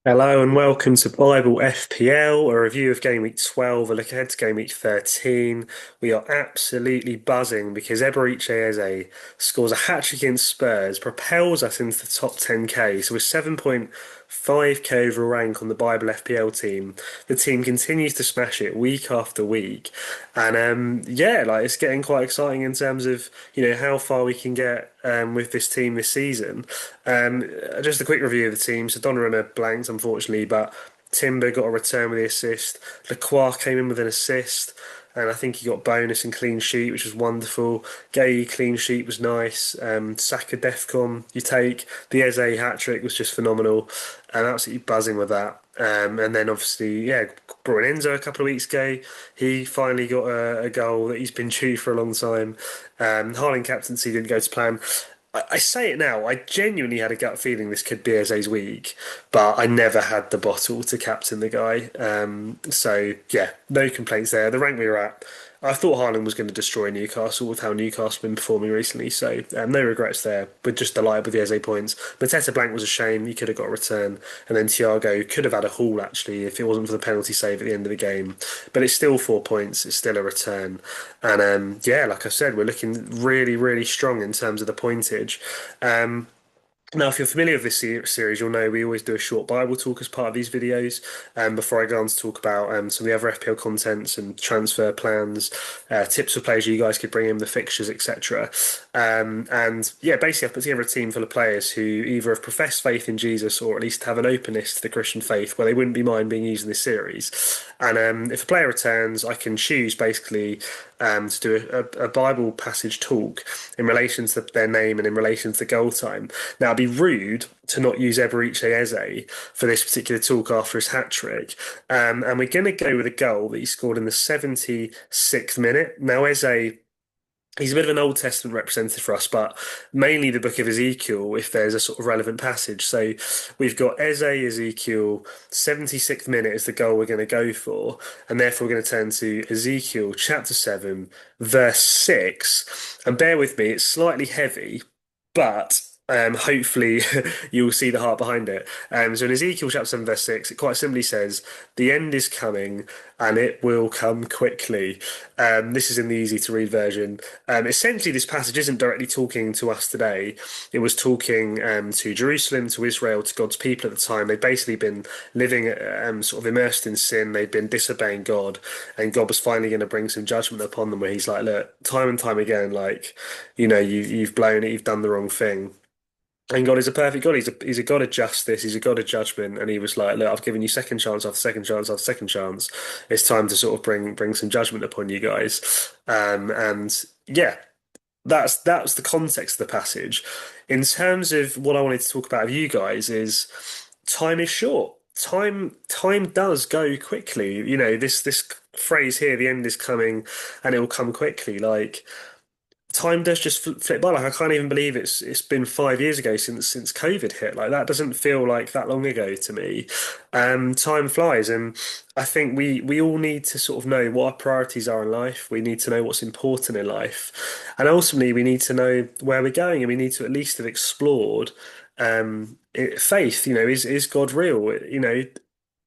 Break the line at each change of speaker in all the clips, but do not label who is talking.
Hello and welcome to Bible FPL, a review of game week 12, a look ahead to game week 13. We are absolutely buzzing because Eberechi Eze scores a hat-trick against Spurs, propels us into the top 10k. So with 7.5k overall rank on the Bible FPL team, the team continues to smash it week after week. And yeah, like it's getting quite exciting in terms of, how far we can get with this team this season. Just a quick review of the team. So Donnarumma blanked, unfortunately, but Timber got a return with the assist. Lacroix came in with an assist, and I think he got bonus and clean sheet, which was wonderful. Gay clean sheet was nice. Saka Defcon you take. The Eze hat trick was just phenomenal. I'm absolutely buzzing with that. And then obviously, yeah, brought in Enzo a couple of weeks ago. He finally got a goal that he's been due for a long time. Haaland captaincy didn't go to plan. I say it now. I genuinely had a gut feeling this could be Eze's week, but I never had the bottle to captain the guy. So yeah, no complaints there. The rank we were at, I thought Haaland was going to destroy Newcastle with how Newcastle have been performing recently. So no regrets there. We're just delighted with the Eze points. Mateta blank was a shame. He could have got a return, and then Thiago could have had a haul actually if it wasn't for the penalty save at the end of the game. But it's still 4 points. It's still a return, and yeah, like I said, we're looking really, really strong in terms of the pointage. Um, Now, if you're familiar with this series, you'll know we always do a short Bible talk as part of these videos. Before I go on to talk about some of the other FPL contents and transfer plans, tips for players you guys could bring in, the fixtures, etc. And yeah, basically, I've put together a team full of players who either have professed faith in Jesus or at least have an openness to the Christian faith where they wouldn't be mind being used in this series. And if a player returns, I can choose basically to do a Bible passage talk in relation to their name and in relation to the goal time. Now, it'd be rude to not use Eberechi Eze for this particular talk after his hat trick. And we're going to go with a goal that he scored in the 76th minute. Now, Eze. He's a bit of an Old Testament representative for us, but mainly the book of Ezekiel, if there's a sort of relevant passage. So we've got Eze, Ezekiel, 76th minute is the goal we're going to go for. And therefore, we're going to turn to Ezekiel chapter 7, verse 6. And bear with me, it's slightly heavy, but hopefully you'll see the heart behind it. So in Ezekiel chapter 7, verse 6, it quite simply says, "The end is coming and it will come quickly." This is in the easy to read version. Essentially, this passage isn't directly talking to us today. It was talking to Jerusalem, to Israel, to God's people at the time. They'd basically been living sort of immersed in sin. They'd been disobeying God, and God was finally going to bring some judgment upon them. Where He's like, "Look, time and time again, like, you've blown it. You've done the wrong thing." And God is a perfect God. He's a God of justice. He's a God of judgment. And he was like, "Look, I've given you second chance after second chance after second chance. It's time to sort of bring some judgment upon you guys." And yeah, that's the context of the passage. In terms of what I wanted to talk about with you guys is time is short. Time does go quickly. This phrase here, "the end is coming and it will come quickly." Like time does just flit by. Like I can't even believe it's been 5 years ago since COVID hit. Like that doesn't feel like that long ago to me. Time flies, and I think we all need to sort of know what our priorities are in life. We need to know what's important in life, and ultimately we need to know where we're going, and we need to at least have explored faith. Is God real?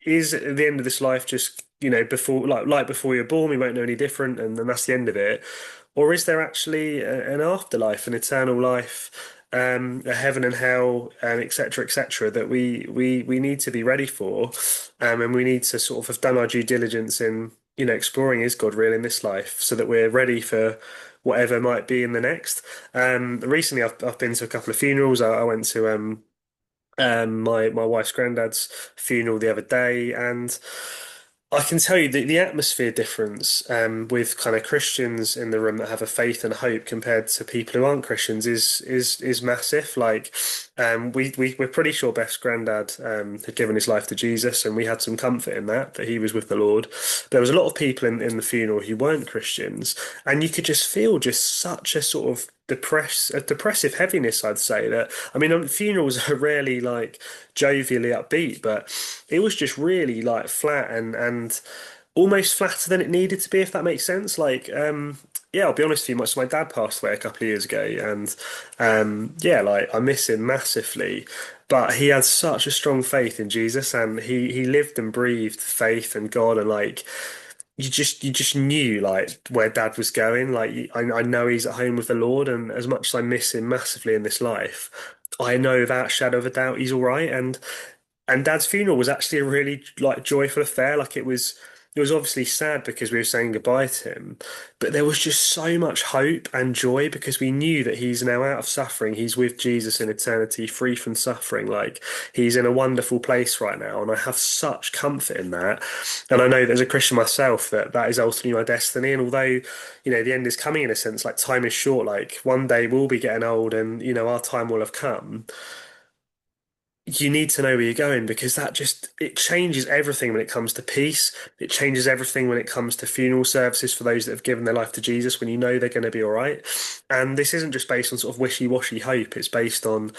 Is at the end of this life just before like before you're born we won't know any different and then that's the end of it, or is there actually an afterlife, an eternal life, a heaven and hell, etc., etc., that we need to be ready for, and we need to sort of have done our due diligence in exploring is God real in this life so that we're ready for whatever might be in the next. Recently I've been to a couple of funerals. I went to my wife's granddad's funeral the other day, and I can tell you the atmosphere difference with kind of Christians in the room that have a faith and hope compared to people who aren't Christians is massive. Like we're pretty sure Beth's granddad had given his life to Jesus, and we had some comfort in that he was with the Lord. There was a lot of people in the funeral who weren't Christians, and you could just feel just such a sort of depressive heaviness, I'd say. That I mean, funerals are rarely like jovially upbeat, but it was just really like flat and almost flatter than it needed to be, if that makes sense. Like Yeah, I'll be honest with you, my dad passed away a couple of years ago, and yeah, like I miss him massively. But he had such a strong faith in Jesus, and he lived and breathed faith and God, and like you just knew like where Dad was going. Like I know he's at home with the Lord, and as much as I miss him massively in this life, I know without a shadow of a doubt he's all right. And Dad's funeral was actually a really like joyful affair. Like it was obviously sad because we were saying goodbye to him, but there was just so much hope and joy because we knew that he's now out of suffering. He's with Jesus in eternity, free from suffering. Like he's in a wonderful place right now, and I have such comfort in that. And I know that as a Christian myself that that is ultimately my destiny. And although, the end is coming in a sense, like time is short, like one day we'll be getting old and, our time will have come. You need to know where you're going because that just it changes everything when it comes to peace. It changes everything when it comes to funeral services for those that have given their life to Jesus when you know they're going to be all right. And this isn't just based on sort of wishy-washy hope. It's based on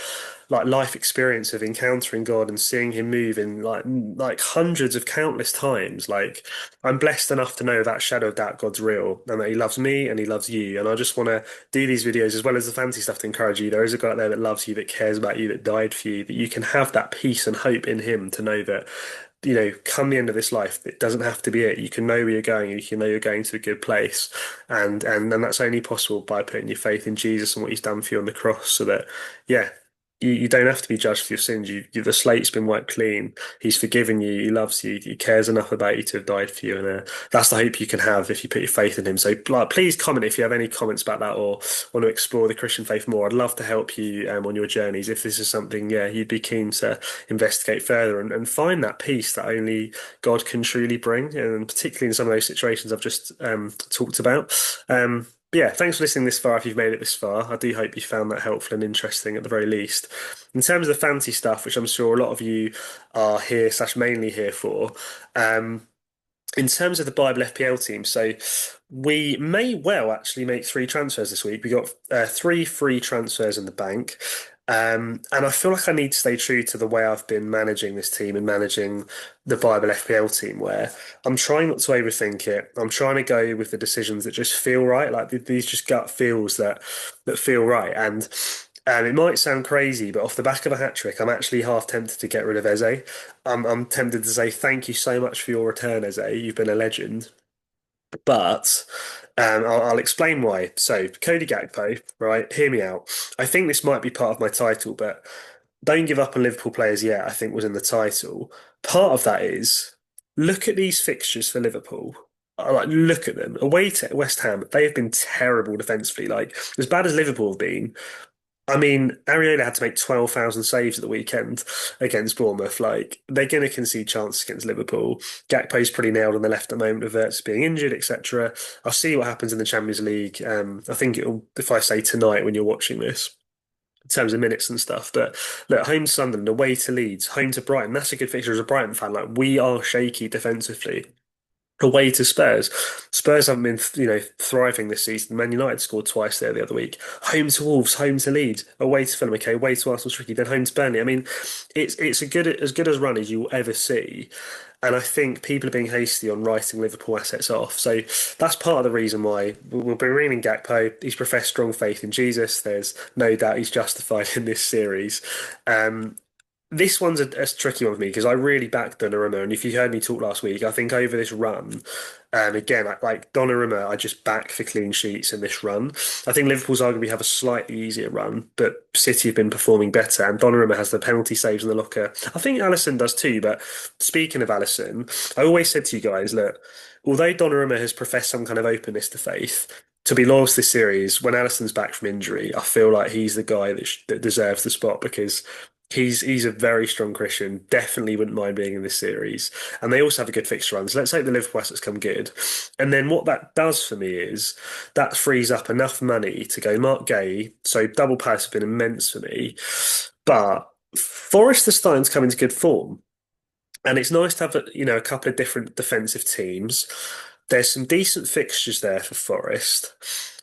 like life experience of encountering God and seeing him move in like hundreds of countless times. Like I'm blessed enough to know that shadow of doubt God's real and that he loves me and he loves you. And I just want to do these videos as well as the fancy stuff to encourage you. There is a God out there that loves you, that cares about you, that died for you, that you can have that peace and hope in him to know that, come the end of this life, it doesn't have to be it. You can know where you're going and you can know you're going to a good place. And that's only possible by putting your faith in Jesus and what he's done for you on the cross so that, yeah, you don't have to be judged for your sins. The slate's been wiped clean. He's forgiven you. He loves you. He cares enough about you to have died for you. And that's the hope you can have if you put your faith in him. So, like, please comment if you have any comments about that or want to explore the Christian faith more. I'd love to help you on your journeys if this is something, yeah, you'd be keen to investigate further and find that peace that only God can truly bring, and particularly in some of those situations I've just talked about. But yeah, thanks for listening this far. If you've made it this far, I do hope you found that helpful and interesting at the very least. In terms of the fancy stuff, which I'm sure a lot of you are here slash mainly here for, um, in terms of the Bible FPL team, so we may well actually make three transfers this week. We got three free transfers in the bank. And I feel like I need to stay true to the way I've been managing this team and managing the Bible FPL team, where I'm trying not to overthink it. I'm trying to go with the decisions that just feel right, like these just gut feels that feel right. And it might sound crazy, but off the back of a hat trick, I'm actually half tempted to get rid of Eze. I'm tempted to say thank you so much for your return, Eze. You've been a legend. But I'll explain why. So, Cody Gakpo, right? Hear me out. I think this might be part of my title, but don't give up on Liverpool players yet, I think was in the title. Part of that is look at these fixtures for Liverpool. Like, look at them. Away to West Ham, they have been terrible defensively. Like, as bad as Liverpool have been, I mean, Ariola had to make 12,000 saves at the weekend against Bournemouth. Like, they're going to concede chances against Liverpool. Gakpo's pretty nailed on the left at the moment with Verts being injured, etc. I'll see what happens in the Champions League. I think it'll, if I say tonight when you're watching this, in terms of minutes and stuff. But look, home to Sunderland, away to Leeds, home to Brighton. That's a good fixture as a Brighton fan. Like, we are shaky defensively away to Spurs. Spurs haven't been, thriving this season. Man United scored twice there the other week. Home to Wolves, home to Leeds, away to Fulham, okay, away to Arsenal, tricky, then home to Burnley. I mean, it's a good as good as run as you will ever see. And I think people are being hasty on writing Liverpool assets off. So that's part of the reason why we'll be reaming Gakpo. He's professed strong faith in Jesus. There's no doubt he's justified in this series. Um, this one's a tricky one for me because I really backed Donnarumma, and if you heard me talk last week, I think over this run, again, like Donnarumma, I just back for clean sheets in this run. I think Liverpool's arguably have a slightly easier run, but City have been performing better, and Donnarumma has the penalty saves in the locker. I think Alisson does too, but speaking of Alisson, I always said to you guys, look, although Donnarumma has professed some kind of openness to faith, to be loyal to this series, when Alisson's back from injury, I feel like he's the guy that deserves the spot because he's a very strong Christian. Definitely wouldn't mind being in this series. And they also have a good fixture run. So let's hope the Liverpool assets come good. And then what that does for me is that frees up enough money to go Mark Gay. So double pass has been immense for me. But Forest are starting to come into good form. And it's nice to have a couple of different defensive teams. There's some decent fixtures there for Forest.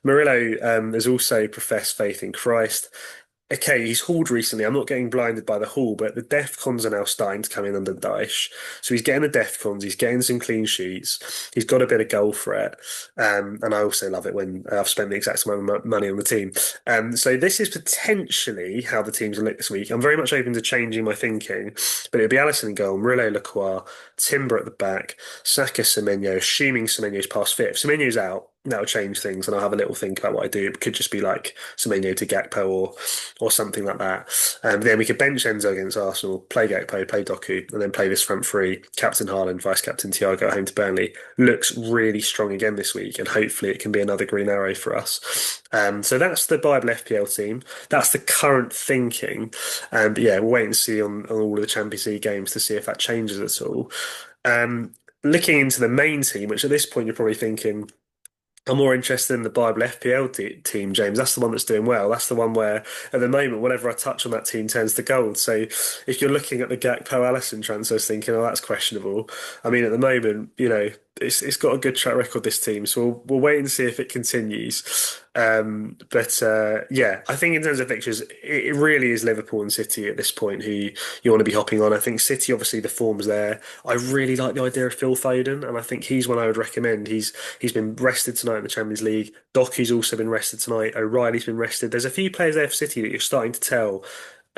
Murillo has also professed faith in Christ. okay, he's hauled recently. I'm not getting blinded by the haul, but the def cons are now starting to come in under Dyche. So he's getting the def cons, he's getting some clean sheets, he's got a bit of goal threat. And I also love it when I've spent the exact amount of money on the team. So this is potentially how the teams will look this week. I'm very much open to changing my thinking, but it'll be Allison in goal, Murillo, Lacroix, Timber at the back, Saka, Semenyo, assuming Semenyo's past fifth. If Semenyo's out, that'll change things, and I'll have a little think about what I do. It could just be like Semenyo to Gakpo or something like that. Then we could bench Enzo against Arsenal, play Gakpo, play Doku, and then play this front three. Captain Haaland, Vice Captain Thiago at home to Burnley. Looks really strong again this week, and hopefully it can be another green arrow for us. So that's the Bible FPL team. That's the current thinking. But yeah, we'll wait and see on all of the Champions League games to see if that changes at all. Um, Looking into the main team, which at this point you're probably thinking, I'm more interested in the Bible FPL team, James. That's the one that's doing well. That's the one where, at the moment, whatever I touch on that team turns to gold. So if you're looking at the Gakpo Allison transfers thinking, oh, that's questionable. I mean, at the moment, it's got a good track record, this team. So we'll wait and see if it continues. But yeah, I think in terms of fixtures, it really is Liverpool and City at this point who you want to be hopping on. I think City, obviously, the form's there. I really like the idea of Phil Foden, and I think he's one I would recommend. He's been rested tonight in the Champions League. Doku's also been rested tonight. O'Reilly's been rested. There's a few players there for City that you're starting to tell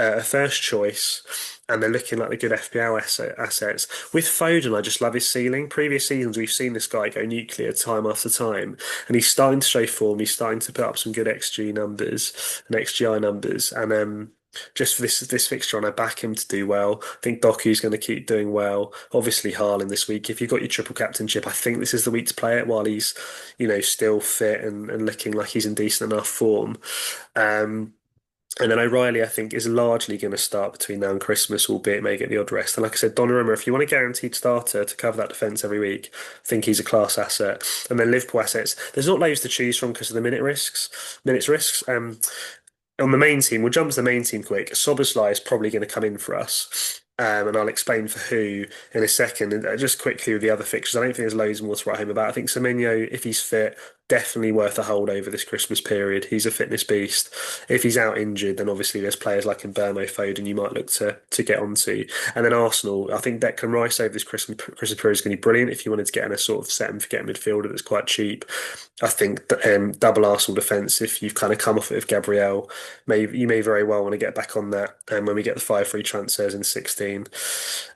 a first choice, and they're looking like the good FPL assets. With Foden, I just love his ceiling. Previous seasons, we've seen this guy go nuclear time after time, and he's starting to show form. He's starting to put up some good XG numbers and XGI numbers, and just for this fixture, and I back him to do well. I think Doku's going to keep doing well. Obviously, Haaland this week. If you've got your triple captainship, I think this is the week to play it while he's, still fit and looking like he's in decent enough form. Um, and then O'Reilly, I think, is largely going to start between now and Christmas, albeit may get the odd rest. And like I said, Donnarumma, if you want a guaranteed starter to cover that defence every week, I think he's a class asset. And then Liverpool assets, there's not loads to choose from because of the minutes risks. On the main team, we'll jump to the main team quick. Szoboszlai is probably going to come in for us. And I'll explain for who in a second. And just quickly with the other fixtures, I don't think there's loads more to write home about. I think Semenyo, if he's fit, definitely worth a hold over this Christmas period. He's a fitness beast. If he's out injured, then obviously there's players like Mbeumo, Foden you might look to get onto. And then Arsenal, I think Declan Rice over this Christmas period is going to be brilliant if you wanted to get in a sort of set and forget midfielder that's quite cheap. I think double Arsenal defence, if you've kind of come off it with Gabriel, you may very well want to get back on that when we get the 5 free transfers in 16.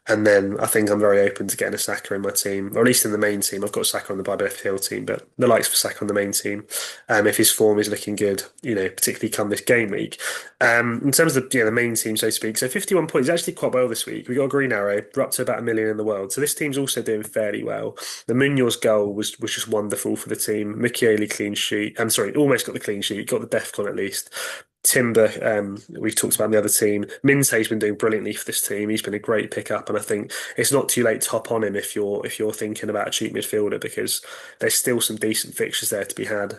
And then I think I'm very open to getting a Saka in my team, or at least in the main team. I've got Saka on the Bible FPL team, but the likes for Saka on the main team. If his form is looking good, particularly come this game week. In terms of the main team, so to speak, so 51 points is actually quite well this week. We got a green arrow. We're up to about 1 million in the world, so this team's also doing fairly well. The Munoz goal was just wonderful for the team. Michele clean sheet. I'm sorry, almost got the clean sheet. Got the DEFCON at least. Timber, we've talked about in the other team. Minte's been doing brilliantly for this team. He's been a great pickup, and I think it's not too late to hop on him if you're thinking about a cheap midfielder because there's still some decent fixtures there to be had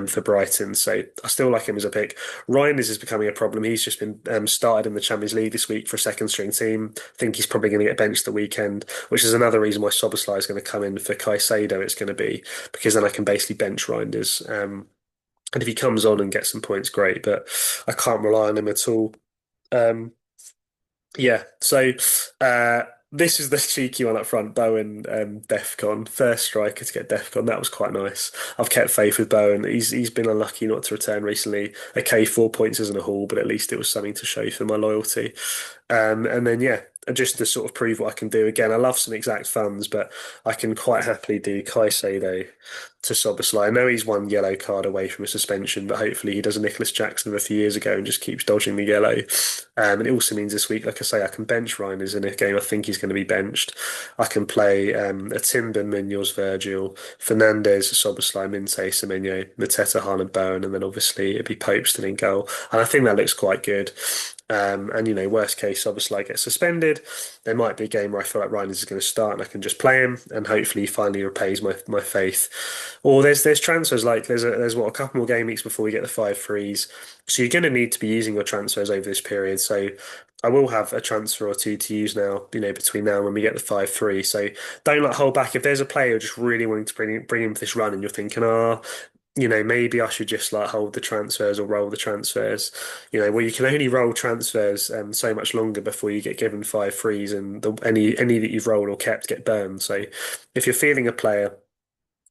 for Brighton. So I still like him as a pick. Ryan is becoming a problem. He's just been started in the Champions League this week for a second string team. I think he's probably going to get benched the weekend, which is another reason why Szoboszlai is going to come in for Caicedo. It's going to be because then I can basically bench Reinders. And if he comes on and gets some points, great. But I can't rely on him at all. Um, yeah. So this is the cheeky one up front. Bowen, Defcon, first striker to get Defcon. That was quite nice. I've kept faith with Bowen. He's been unlucky not to return recently. Okay, 4 points isn't a haul, but at least it was something to show for my loyalty. And then yeah, just to sort of prove what I can do. Again, I love some exact funds, but I can quite happily do Caicedo to Szoboszlai. I know he's one yellow card away from a suspension, but hopefully he does a Nicholas Jackson of a few years ago and just keeps dodging the yellow. And it also means this week, like I say, I can bench Reinders in a game I think he's going to be benched. I can play a Timber, Munoz, Virgil, Fernandez, Szoboszlai, Minte, Semenyo, Mateta, Haaland, Bowen, and then obviously it'd be Pope still in goal. And I think that looks quite good. And worst case, obviously, I get suspended. There might be a game where I feel like Reinders is going to start and I can just play him, and hopefully he finally repays my faith. Or there's transfers like there's a couple more game weeks before we get the 5 frees, so you're going to need to be using your transfers over this period. So I will have a transfer or two to use now, between now and when we get the 5 free. So don't hold back if there's a player you're just really wanting to bring in for this run, and you're thinking, maybe I should just like hold the transfers or roll the transfers. Well, you can only roll transfers so much longer before you get given five frees, and any that you've rolled or kept get burned. So if you're feeling a player,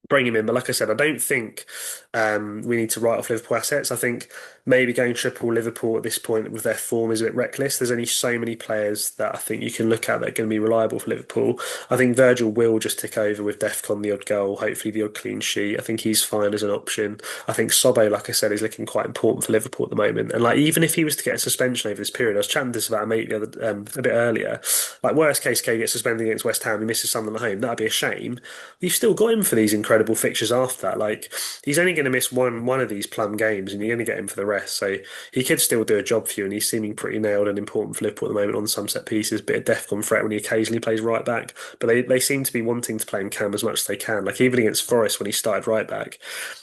bring him in. But like I said, I don't think we need to write off Liverpool assets. I think maybe going triple Liverpool at this point with their form is a bit reckless. There's only so many players that I think you can look at that are going to be reliable for Liverpool. I think Virgil will just tick over with Defcon the odd goal, hopefully the odd clean sheet. I think he's fine as an option. I think Sobbo, like I said, is looking quite important for Liverpool at the moment. And like even if he was to get a suspension over this period, I was chatting this about a mate a bit earlier. Like worst case, K gets suspended against West Ham, he misses Sunderland at home. That'd be a shame. You've still got him for these incredible fixtures after that. Like he's only going to miss one of these plum games, and you're going to get him for the rest. So he could still do a job for you, and he's seeming pretty nailed and important for Liverpool at the moment on some set pieces. Bit of Defcon threat when he occasionally plays right back, but they seem to be wanting to play him cam as much as they can. Like even against Forest when he started right back,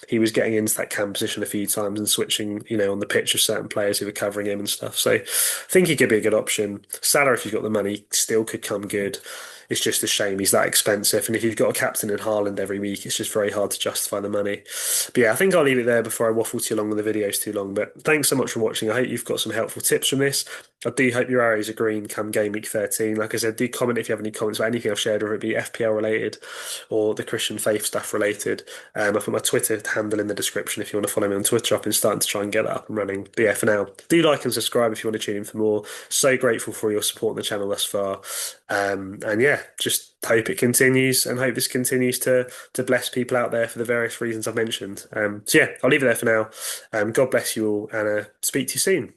he was getting into that cam position a few times and switching, on the pitch of certain players who were covering him and stuff. So I think he could be a good option. Salah, if you've got the money, still could come good. It's just a shame he's that expensive. And if you've got a captain in Haaland every week, it's just very hard to justify the money. But yeah, I think I'll leave it there before I waffle too long with the video's too long. But thanks so much for watching. I hope you've got some helpful tips from this. I do hope your arrows are green come game week 13. Like I said, do comment if you have any comments about anything I've shared, whether it be FPL related or the Christian faith stuff related. I put my Twitter handle in the description if you want to follow me on Twitter. I've been starting to try and get that up and running. But yeah, for now, do like and subscribe if you want to tune in for more. So grateful for your support on the channel thus far. And yeah, just hope it continues and hope this continues to bless people out there for the various reasons I've mentioned. So yeah, I'll leave it there for now. God bless you all and speak to you soon.